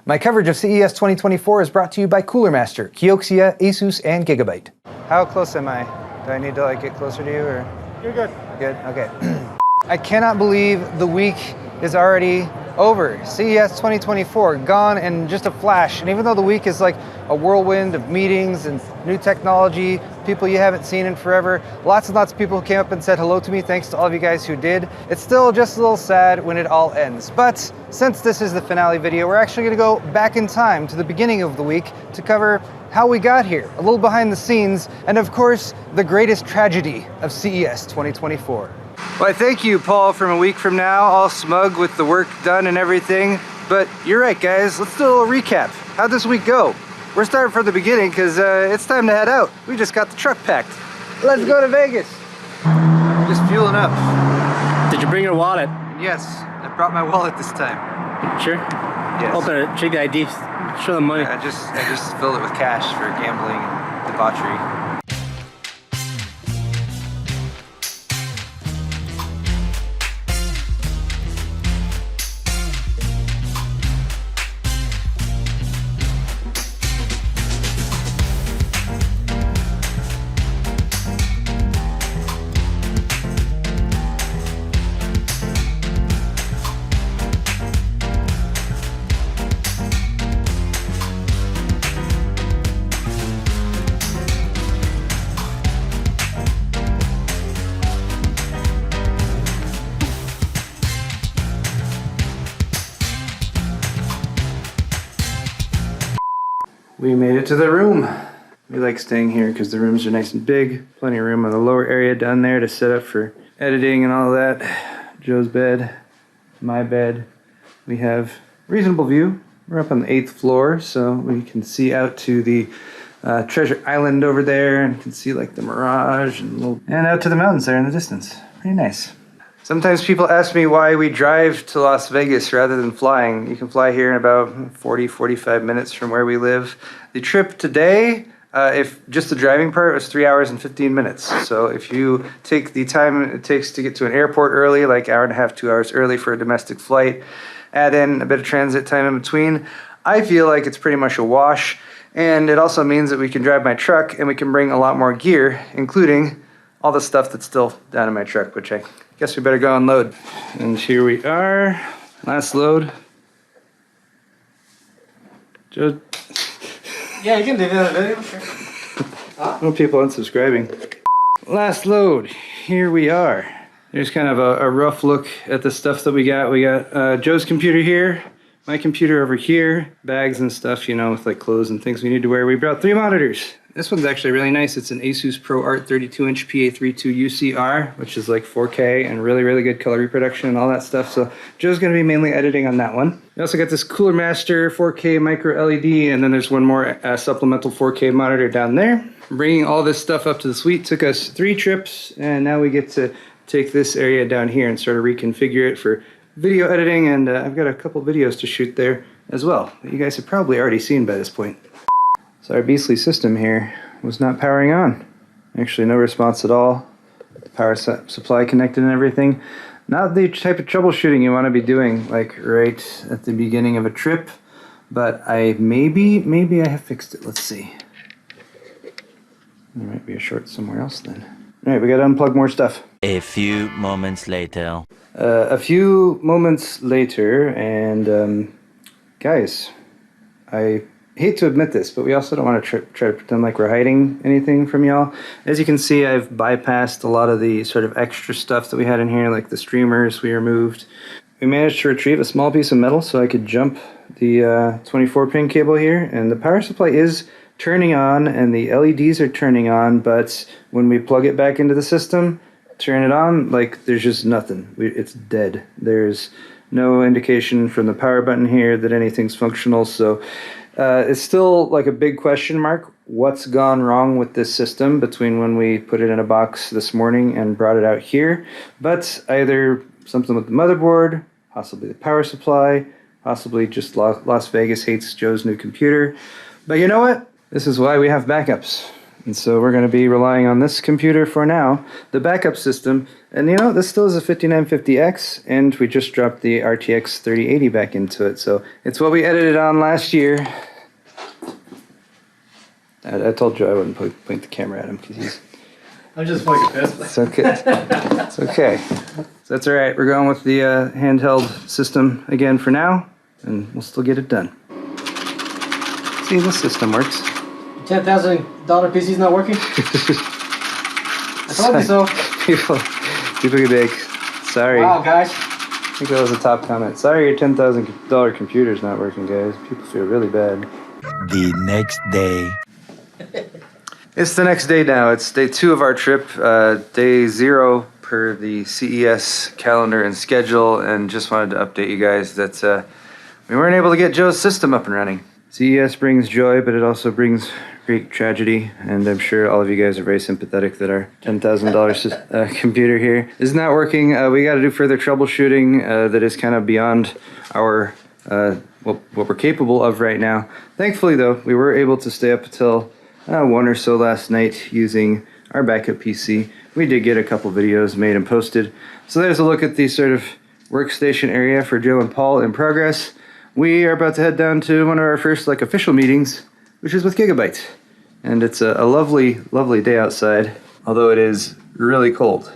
My coverage of CES 2024 is brought to you by Cooler Master, Kioxia, Asus, and Gigabyte. How close am I? Do I need to like get closer to you or? You're good. Good, okay. I cannot believe the week is already over. CES 2024, gone in just a flash. And even though the week is like a whirlwind of meetings and new technology, people you haven't seen in forever, lots and lots of people who came up and said hello to me, thanks to all of you guys who did. It's still just a little sad when it all ends. But since this is the finale video, we're actually gonna go back in time to the beginning of the week to cover how we got here, a little behind the scenes, and of course, the greatest tragedy of CES 2024. Well, I thank you, Paul, from a week from now, all smug with the work done and everything. But you're right, guys. Let's do a little recap. How'd this week go? We're starting from the beginning because it's time to head out. We just got the truck packed. Let's go to Vegas. Just fueling up. Did you bring your wallet? Yes, I brought my wallet this time. Sure. Yes. Open it. Check the ID. Show them money. I just filled it with cash for gambling and debauchery. We made it to the room. We like staying here because the rooms are nice and big. Plenty of room on the lower area down there to set up for editing and all that. Joe's bed, my bed. We have reasonable view. We're up on the 8th floor, so we can see out to the treasure island over there and can see like the mirage and out to the mountains there in the distance. Pretty nice. Sometimes people ask me why we drive to Las Vegas rather than flying. You can fly here in about 40-45 minutes from where we live. The trip today, if just the driving part, was 3 hours and 15 minutes. So if you take the time it takes to get to an airport early, like hour and a half, 2 hours early for a domestic flight, add in a bit of transit time in between, I feel like it's pretty much a wash. And it also means that we can drive my truck and we can bring a lot more gear, including all the stuff that's still down in my truck, which I guess we better go unload. And here we are, last load. Joe. Yeah, you can do that video, sure. No people unsubscribing. Last load, here we are. There's kind of a rough look at the stuff that we got. We got Joe's computer here, my computer over here, bags and stuff, you know, with like clothes and things we need to wear. We brought 3 monitors. This one's actually really nice. It's an Asus ProArt 32-inch PA32 UCR, which is like 4K and really, really good color reproduction and all that stuff. So Joe's gonna be mainly editing on that one. We also got this Cooler Master 4K micro LED, and then there's one more supplemental 4K monitor down there. Bringing all this stuff up to the suite took us 3 trips, and now we get to take this area down here and sort of reconfigure it for video editing, and I've got a couple videos to shoot there as well that you guys have probably already seen by this point. So our beastly system here was not powering on. Actually no response at all. The power supply connected and everything. Not the type of troubleshooting you want to be doing like right at the beginning of a trip, but maybe I have fixed it. Let's see. There might be a short somewhere else then. Alright, we gotta unplug more stuff. A few moments later. A few moments later, and guys, I hate to admit this, but we also don't want to try to pretend like we're hiding anything from y'all. As you can see, I've bypassed a lot of the sort of extra stuff that we had in here, like the streamers we removed. We managed to retrieve a small piece of metal so I could jump the 24-pin cable here, and the power supply is turning on and the LEDs are turning on, but when we plug it back into the system, turn it on, like there's just nothing. It's dead. There's no indication from the power button here that anything's functional, so it's still like a big question mark. What's gone wrong with this system between when we put it in a box this morning and brought it out here? But either something with the motherboard, possibly the power supply, possibly just Las Vegas hates Joe's new computer. But you know what? This is why we have backups. And so we're going to be relying on this computer for now, the backup system. And you know, this still is a 5950X, and we just dropped the RTX 3080 back into it. So it's what we edited on last year. I told Joe I wouldn't point the camera at him because he's... I'm just fucking pissed. It's okay. It's okay. So that's all right. We're going with the handheld system again for now, and we'll still get it done. See, this system works. $10,000 PC's not working? I told you so. People get big. Sorry. Wow, guys. I think that was a top comment. Sorry your $10,000 computer's not working, guys. People feel really bad. The next day. It's the next day now. It's day 2 of our trip. Day 0 per the CES calendar and schedule. And just wanted to update you guys that we weren't able to get Joe's system up and running. CES brings joy, but it also brings great tragedy, and I'm sure all of you guys are very sympathetic that our $10,000 computer here is not working. We got to do further troubleshooting that is kind of beyond our what we're capable of right now. Thankfully, though, we were able to stay up until 1 or so last night using our backup PC. We did get a couple videos made and posted. So there's a look at the sort of workstation area for Joe and Paul in progress. We are about to head down to one of our first official meetings, which is with Gigabyte. And it's a lovely, lovely day outside, although it is really cold.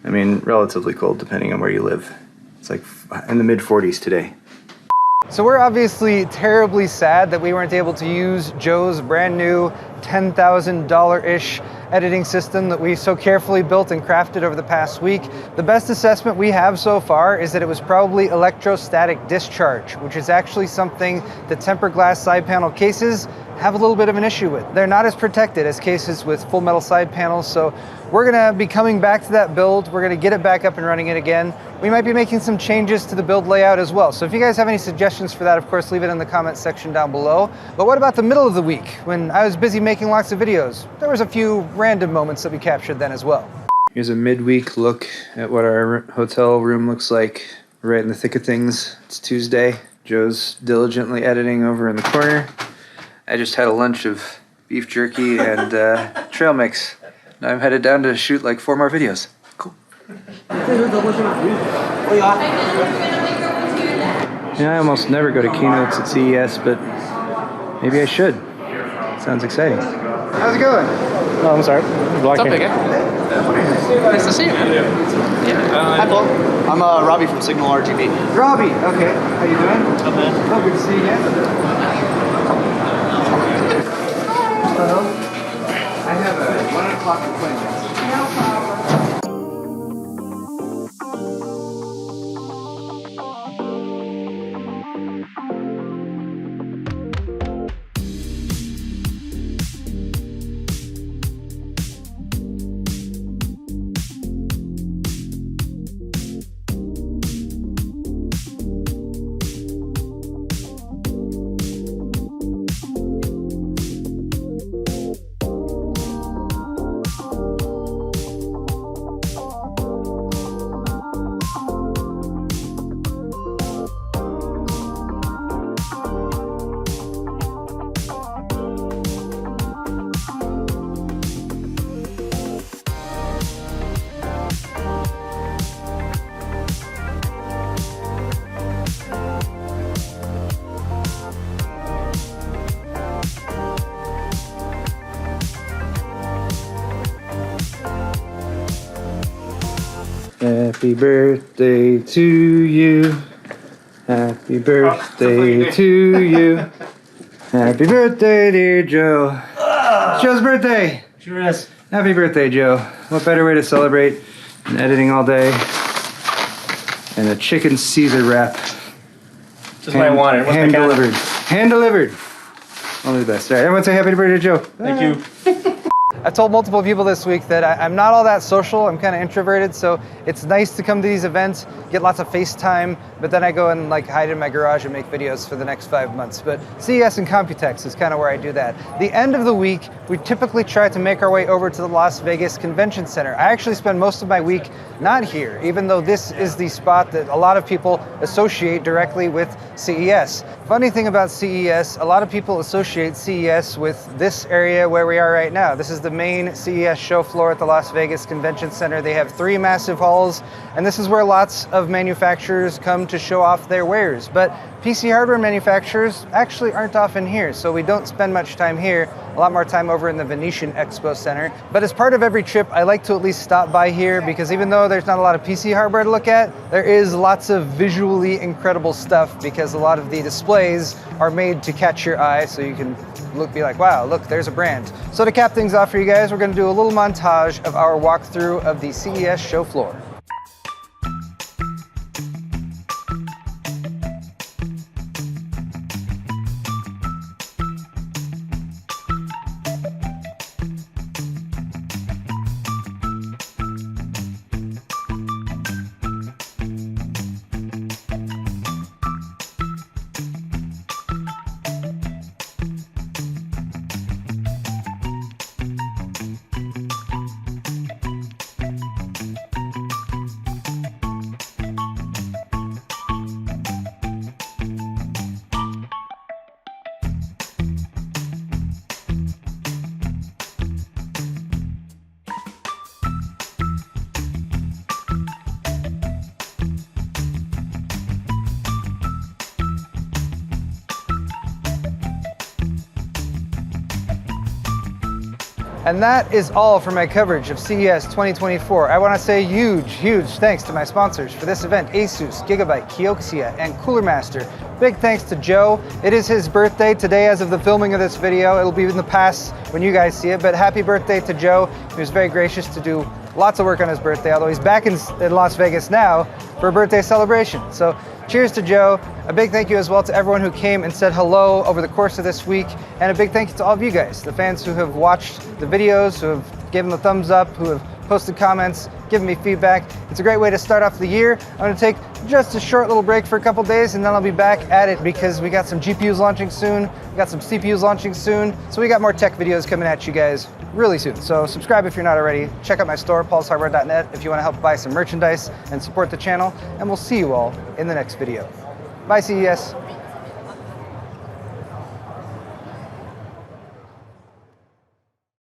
I mean, relatively cold depending on where you live. It's like in the mid-40s today. So we're obviously terribly sad that we weren't able to use Joe's brand new $10,000-ish editing system that we so carefully built and crafted over the past week. The best assessment we have so far is that it was probably electrostatic discharge, which is actually something that tempered glass side panel cases have a little bit of an issue with. They're not as protected as cases with full metal side panels, so we're gonna be coming back to that build. We're gonna get it back up and running it again. We might be making some changes to the build layout as well. So if you guys have any suggestions for that, of course, leave it in the comments section down below. But what about the middle of the week when I was busy making lots of videos? There was a few random moments that we captured then as well. Here's a midweek look at what our hotel room looks like right in the thick of things. It's Tuesday. Joe's diligently editing over in the corner. I just had a lunch of beef jerky and trail mix. Now I'm headed down to shoot 4 more videos. Cool. Yeah, I almost never go to keynotes at CES, but maybe I should. Sounds exciting. How's it going? Oh, I'm sorry. What's up, big guy? Nice to see you, man. Yeah. Hi, Paul. I'm Robbie from Signal RGB. Robbie, okay. How you doing? What's up, man? Oh, good to see you again. Hello. I have a 1 o'clock appointment. No problem. Happy birthday to you. Happy birthday to you. Happy birthday, dear Joe. It's Joe's birthday. Sure is. Happy birthday, Joe. What better way to celebrate than editing all day and a chicken Caesar wrap. Just what I wanted. Hand delivered. Hand delivered. Only the best. All right, everyone say happy birthday, Joe. Thank you. I've told multiple people this week that I'm not all that social. I'm kind of introverted, so it's nice to come to these events, get lots of FaceTime, but then I go and hide in my garage and make videos for the next 5 months. But CES and Computex is kind of where I do that. The end of the week, we typically try to make our way over to the Las Vegas Convention Center. I actually spend most of my week not here, even though this is the spot that a lot of people associate directly with CES. Funny thing about CES, a lot of people associate CES with this area where we are right now. This is the main CES show floor at the Las Vegas Convention Center. They have 3 massive halls, and this is where lots of manufacturers come to show off their wares. But PC hardware manufacturers actually aren't often here, so we don't spend much time here. A lot more time over in the Venetian Expo Center. But as part of every trip, I like to at least stop by here because even though there's not a lot of PC hardware to look at, there is lots of visually incredible stuff because a lot of the displays are made to catch your eye, so you can be like, wow, look, there's a brand. So to cap things off for you guys, we're gonna do a little montage of our walkthrough of the CES show floor. And that is all for my coverage of CES 2024. I want to say huge thanks to my sponsors for this event, Asus, Gigabyte, Kioxia, and Cooler Master. Big thanks to Joe. It is his birthday today as of the filming of this video. It'll be in the past when you guys see it, but happy birthday to Joe. He was very gracious to do lots of work on his birthday, although he's back in Las Vegas now for a birthday celebration. So cheers to Joe. A big thank you as well to everyone who came and said hello over the course of this week. And a big thank you to all of you guys, the fans who have watched the videos, who have given the thumbs up, who have posted comments, given me feedback. It's a great way to start off the year. I'm gonna take just a short little break for a couple days and then I'll be back at it because we got some GPUs launching soon, we got some CPUs launching soon, so we got more tech videos coming at you guys really soon. So subscribe if you're not already. Check out my store, paulshardware.net, if you wanna help buy some merchandise and support the channel, and we'll see you all in the next video. Bye, CES.